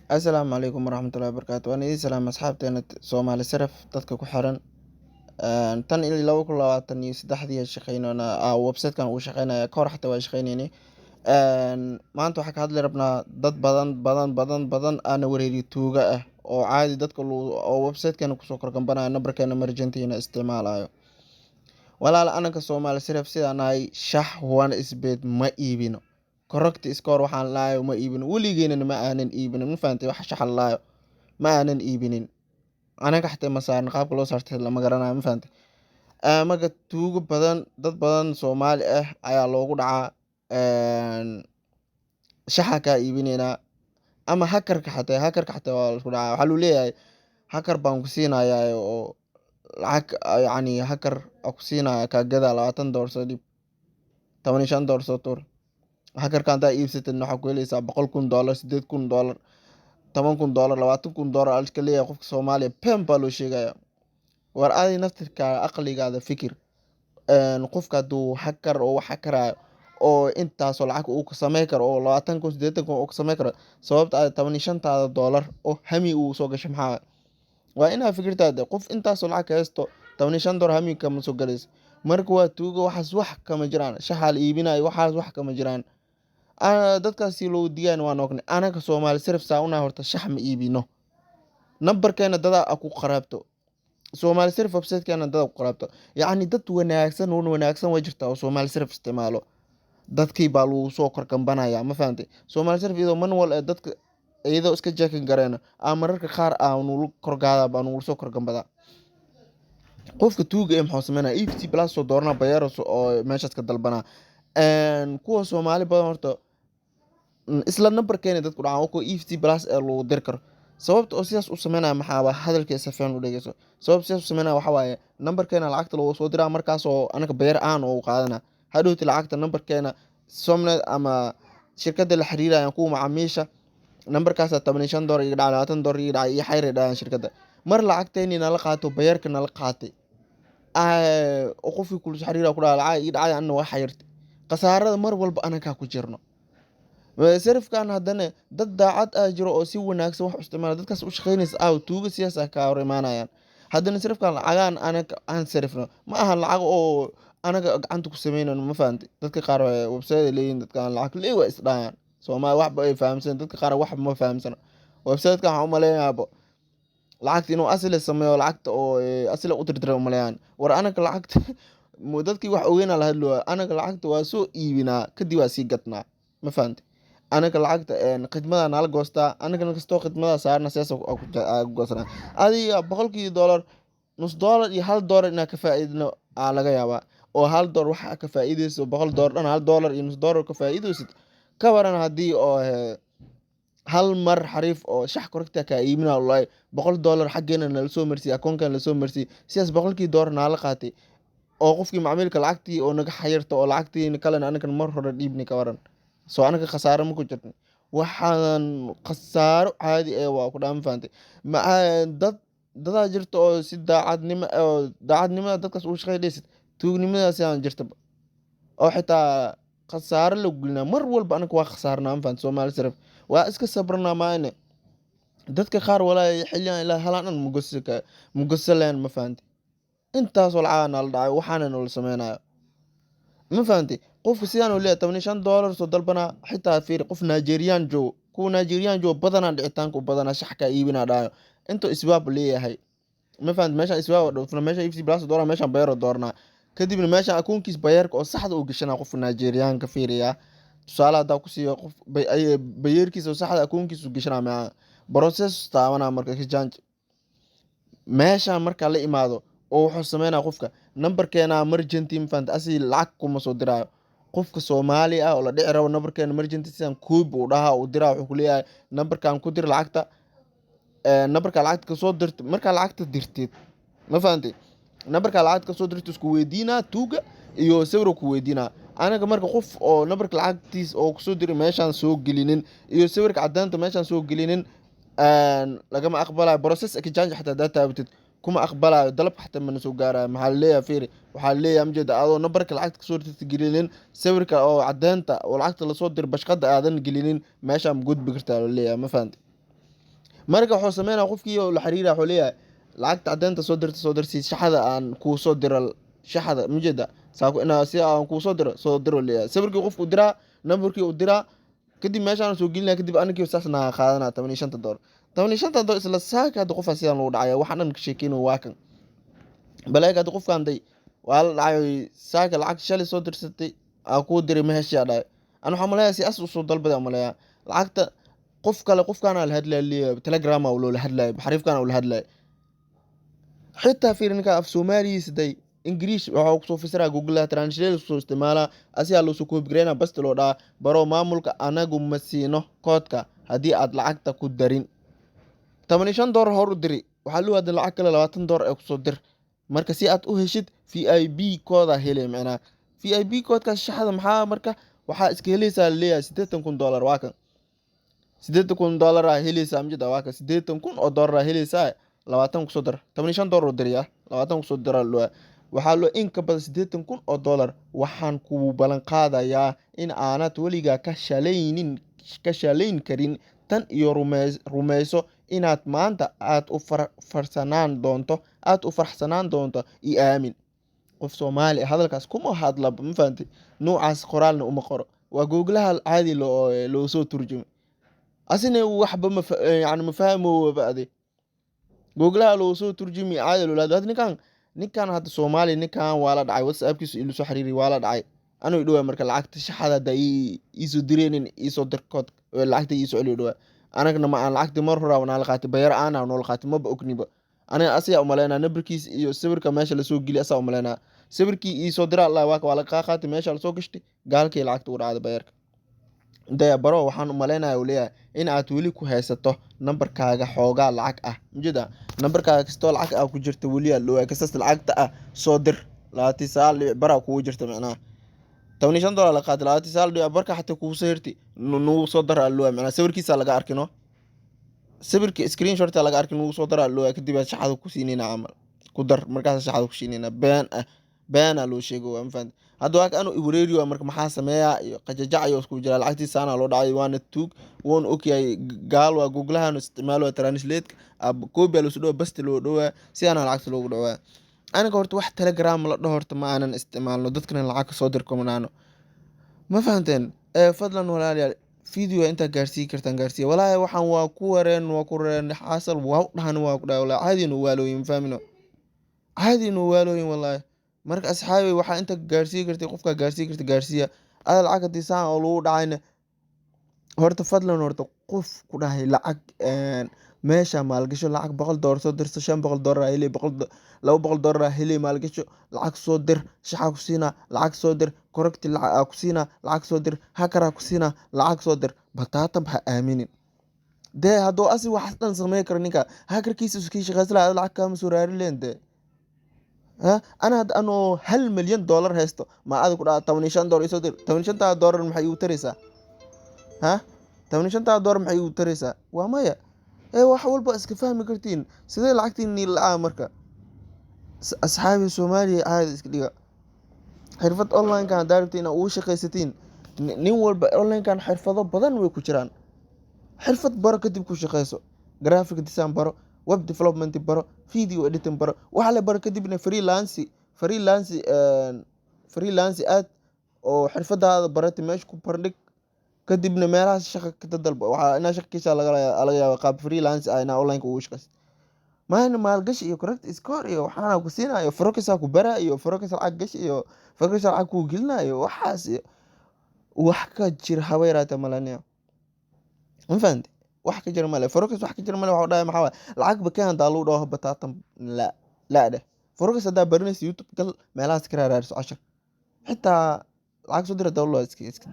Asalaamu calaykum waraxmatullaahi wabarakaatu. Waan idin salaamay asxaabteena Soomaali Saraf dadka ku xiran. Tan iyo 2023 shaqeynayna website-kan uu shaqeynaya ka hor xataa waa shaqeynayni. Maanta waxaan ka hadli rabnaa dad badan aana wareeri tuuga ah oo caadi dadka oo website-keena kusoo korgambanayo nambarkeena emergency-na isticmaalayo. Walaal anaka Soomaali Saraf sidaan nahay shax one isbeed ma iibino. Correct score waxaan laayo ma iibino weligeena ma aanan iibinin ma fahantay wax shaxal laayo ma aanan iibinin anaga xataa ma saaran qaabka loo saartay lama garanayo ma fahantay maga tuugo badan dad badan Soomaali ah ayaa loogu dhacaa shaxa ka iibinayna ama hackerka xataa waa la isku dhacaa waxa uu leeyahay hacker baan ku siinayaa oo lacag yani hacker ku siinaya ka gada $20 soo dhib $15 soo tuur hackerka haddaa iibsatid waxaa ku helaysaa $100,000 $8,000 $10,000 $20,000 aliska leeyahay qofka Soomaaliya pen baa loo sheegaya war adi naftirka aqligaada fikir qofka hadduu hacker oo wax hackerayo oo intaasoo lacag uu ka sameyn karo oo 20,000 80,000 uu ka sameyn karo sababta ay $15,000 oo hami uu soo gashay maxaa waa inaa fikirtaada qof intaasoo lacag haysto $15 hami kama soo galayso marka waa tuuga waxaas wax kama jiraan shaxal iibinayo waxaas wax kama jiraan dadkaasi loo digaan waan ognay anaga Soomaali Saraf sauna horta shax ma iibino nambarkeena dada ku qaraabto Soomaali Saraf website-keena dada ku qaraabto yacni dad wanaagsan way jirtaa oo Soomaali Saraf isticmaalo dadkii baa lagu soo korgambanaya ma fahantay Soomaali Saraf iyadoo manual ee dadka iyadoo iska jeekin gareena mararka qaar aanu korgaada baan ugu soo korgambada qofka tuuga ee muxuu sameynaa EFT plus soo doorna bayaro oo meeshaas ka dalbana kuwa Soomaali badan horta isla nambarkeena dadku dhacaan oo EFT plus ee loo dir karo sababta oo sidaas u sameynaa maxaa hadalkiisa fiican u dhageyso sababta sidaas u sameynaa waxa waaye nambarkeena lacagta loo soo diraa markaas oo anaga beer aan oo qaadana hadhowti lacagta nambarkeena Somnet ama shirkadda la xiriirayaan kuwa macaamiisha nambarkaas $15 iga dhacay $20 iga dhacay iyo xayr dhacay shirkadda mar lacagteeni nala qaato beerka nala qaatay oo qofkii kula xiriira ku dhacay iga dhacay anna waa xayrtay qasaarada mar walba anaga ku jirno sarifkan haddana dad daacad ah jiro oo si wanaagsan wax u isticmaala dadkaas u shaqeynaysa tuuga siyaas ah ka hor imaanayaan haddana sarifkan lacagaan anaga aan sarifno ma aha lacag oo anaga gacanta ku sameynayno ma fahantay dadka qaar website leeyihiin dadkan lacag leewa isdhaayaan Soomaali waxba ay fahamsan dadka qaar wax ma fahamsana website-kan waxaan u maleynayaa lacagta inuu asal sameeyo lacagta oo asal u tirtiro u maleeyaan war anaga lacagta dadkii wax ogeena la hadlo anaga lacagta waa soo iibinaa kadib waa sii gadnaa ma fahantay anaga lacagta khidmada nala goostaa anaga kasto khidmada saarna siyaas ku goosana adiga $100 nus dollar iyo $1 ina ka faa'iidno laga yaabaa oo $1 waxa ka faa'iideyso $100 dhan $1 iyo nus dollar ka faa'iideysid ka waran hadii oo hal mar xariif oo shax koragta ka iibina wallahi $100 xageena la soo marsiy akoonkan la soo marsiy siyaas $100 nala qaatay oo qofkii macaamilka lacagtii oo naga xayirto oo lacagtii kalena anaga mar hore dhiibni ka waran soo anaga khasaaro ma ku jirto waxaan khasaaro caadi ah waa ku dhaam faantay ma dad jirto oo si daacadnimo dadkaas u shaqeynaysid tuugnimadaas aan jirto oo xitaa khasaaro la gulina mar walba anaga waa khasaarnaa faantay Soomaali Saraf waa iska sabrnaa maayne dadka qaar walaahi xilliyan ilaa halaan mugosaleen ma faantay intaas oo lacag la dhacay waxaana noo sameynayo ma fahantay qofka sidaan uu leeyahay $15 soo dalbana xitaa fiir qof Nigerian joog kuwa Nigerian joog badanaa dhicitaanku badanaa shax ka iibina dhaayo inta isbaab leeyahay ma fahantay meesha isbaab dhufna meesha EFT plus doora meesha bayro doorna kadibna meesha akoonkiis bayarka oo saxda u gashana qof Nigerian ka fiiriya tusaale hadaa ku siiyo qof bayarkiisa oo saxda akoonkiisa u gashana ma process taawana marka ka janj meesha marka la imaado oo wuxuu sameynaa qofka nambarkeena emergency fund asi lacag kuma soo diraayo qofka Soomaali ah oo la dhici rabo nambarkeena emergency sidan koob uu dhaha uu diraa wuxuu ku leeyahay nambarkan ku dir lacagta nambarka lacagta ka soo dirtay marka lacagta dirtid ma fahantay nambarka lacagta ka soo dirtay isku weydiina tuuga iyo sawir ku weydiina anaga marka qof oo nambarka lacagtiis oo ku soo diray meeshan soo gelinin iyo sawirka cadaanta meeshan soo gelinin lagama aqbalay process exchange xataa data abtid kuma aqbalayo dalab xataa mana soo gaarayo maxaa leeyahay fiiri waxaa leeyahay amjeeda adoo nambarka lacagta ka soo dirtay gelinin sawirka oo cadaanta oo lacagta la soo diray bashqada aadan gelinin meesha ma gudbi kartaa leeyahay ma fahantay marka wuxuu sameynaa qofkii oo la xiriira wuxuu leeyahay lacagta caddeynta soo dirsi shaxda aan kuu soo diro shaxda mujeda saako inaa si aan kuu soo diro leeyahay sawirkii qofku diraa numberkii uu diraa kadib meeshaan soo gelinaa kadib anigii saasna qaadanaa 15 dollar 15 dollar isla saaka hadda qof sidaan lagu dhacaya waxaan dhan ka sheekeyno waa kan balaag hadda qofkan day waa la dhacay saaka lacag shalay soo dirsatay aa kuu diray meesha dhaay ana waxaan maleeyaa si as u soo dalbada maleeyaa lacagta qof kale qofkaan la hadlayo telegram oo la hadlayo xariifkan oo la hadlayo xitaa fiirinka af Soomaaliya siday English waxa ku soo fasiraa Google Translate soo isticmaala asiga loo soo koob gareena basta loo dhaa baro maamulka anagu ma siino koodka hadii aad lacagta ku darin 15 dollar hor u diri waxa loo wada lacag kale 20 dollar ee ku soo dir marka si aad u heshid VIP kooda helay macna VIP koodka shaxda maxaa marka waxa iska helaysaa leeyahay 80 dollar waa kan 80 dollar helaysaa mjida waa kan 80 dollar helaysaa 20 ku soo dir 15 dollar u diriya 20 ku soo dir loo waxaa loo in ka badan 80 dollar waxaan ku balan qaadayaa in aanad waliga ka shaleyn karin tan iyo rumeyso inaad maanta aad u farxsanaan doonto i aamin qof Soomaali hadalkaas kuma hadla ma fahanti noocaas qoraalna uma qoro waa googlaha caadi loo soo turjumo asina waxba yani ma fahmo baade googlaha loo soo turjumi caadi loo laado ninkan hadda Soomaali ninkan waa la dhacay WhatsApp-kiisu ilu soo xiriiri waa la dhacay anuu idhow marka lacagta shaxda ii soo direenin ii soo dirkood lacagta ii soo celiyo dhawa anagna ma aan lacagta mar hore wana la qaatay bayar aan la qaatay ma ogniba aniga asiga u maleynaa numberkiis iyo sawirka meesha la soo geli asaa u maleynaa sawirkii ii soo dira Allah waa la qaatay meesha la soo gashtay gaalkii lacagta u dhacday bayarka daya baro waxaan u maleynayaa uu leeyahay in aad weli ku haysato numberkaaga xoogaa lacag ah mujida numberkaaga kasto lacag ah ku jirta weli loo kasas lacagta ah soo dir 29 bara ku jirta macnaa 15 dollar la qaatay 29 barka xataa ku soo hirti nuu soo dar loo macnaa sawirkiisa laga arkino sawirka screenshot laga arkin nuu soo dar loo kadib shaxada ku siinayna amal ku dar markaas shaxada ku siinayna been loo sheego waan fahad hadda waa aanu iwareeriyo marka maxaa sameeyaa iyo qajajac iyo isku jira lacagtiisa ana loo dhacay waana tuug woon okay gaal waa googlahan isticmaalo translate copy loo soo basti loo dhawaa si ana lacagta loogu dhawaa aniga horta wax telegram la dhaho horta ma aanan isticmaalno dadkana lacag soo dir komanaano ma fahanteen fadlan walaalayaal video inta gaarsiin kartaan gaarsiya walaahi waxaan waa ku wareen xasal waa dhahan waa ku dhaw caadina waalooyin faamino caadina waalooyin wallahi marka asxaabi waxa inta gaarsiin kartay qofka gaarsiya adal lacag disaan oo lagu dhacayna horta fadlan horta qof ku dhahay lacag meesha maalgasho lacag 100 dollar soo dirso 500 dollar helay 200 dollar helay maalgasho lacag soo dir shaxa ku siina lacag soo dir correct lacag ku siina lacag soo dir hakara ku siina lacag soo dir batata ba aaminin de hadoo asi wax dhan sameey karo ninka hakarkiisa isku shaqeysla lacag ka masuuraari leende أنا هاد أنو هل مليون دولار هستو ما عاد كده 15 دولار يصدر 15 دولار محي وتريسا ها 15 دولار محي وتريسا ومايا إيه وحول بس كفاهم كرتين سيدا العكتين نيل العامركا أصحابي الصومالي عادي إسكليغا حرفة أونلاين كان دارتين أو شقيستين نيول أونلاين كان حرفة بدن ويكوشران حرفة بركة تبكو شقيسو جرافيك ديزاين برو web development baro video editing baro waxa la baro kadibna freelance aad oo xirfadaada barata meesha ku bardhig kadibna meelaha shaqo ka dalbo waxa ina shaqkiisa laga yaabo qaab freelance ah ina online ugu shaqeys maana maalgashi iyo correct score iyo waxana ku siinayo focus ku bara iyo focus lacag gashi iyo focus lacag ku gelinayo waxaas wax ka jir haweerata malaniya fahanta wax ka jira male focus wax ka jira male waxa dhaay maxaa lacag bakaan daalo dhaho batatan la de focus hada barnaamij youtube gal meelahaas ka raarayso 10 xitaa lacag soo dira dawlo iska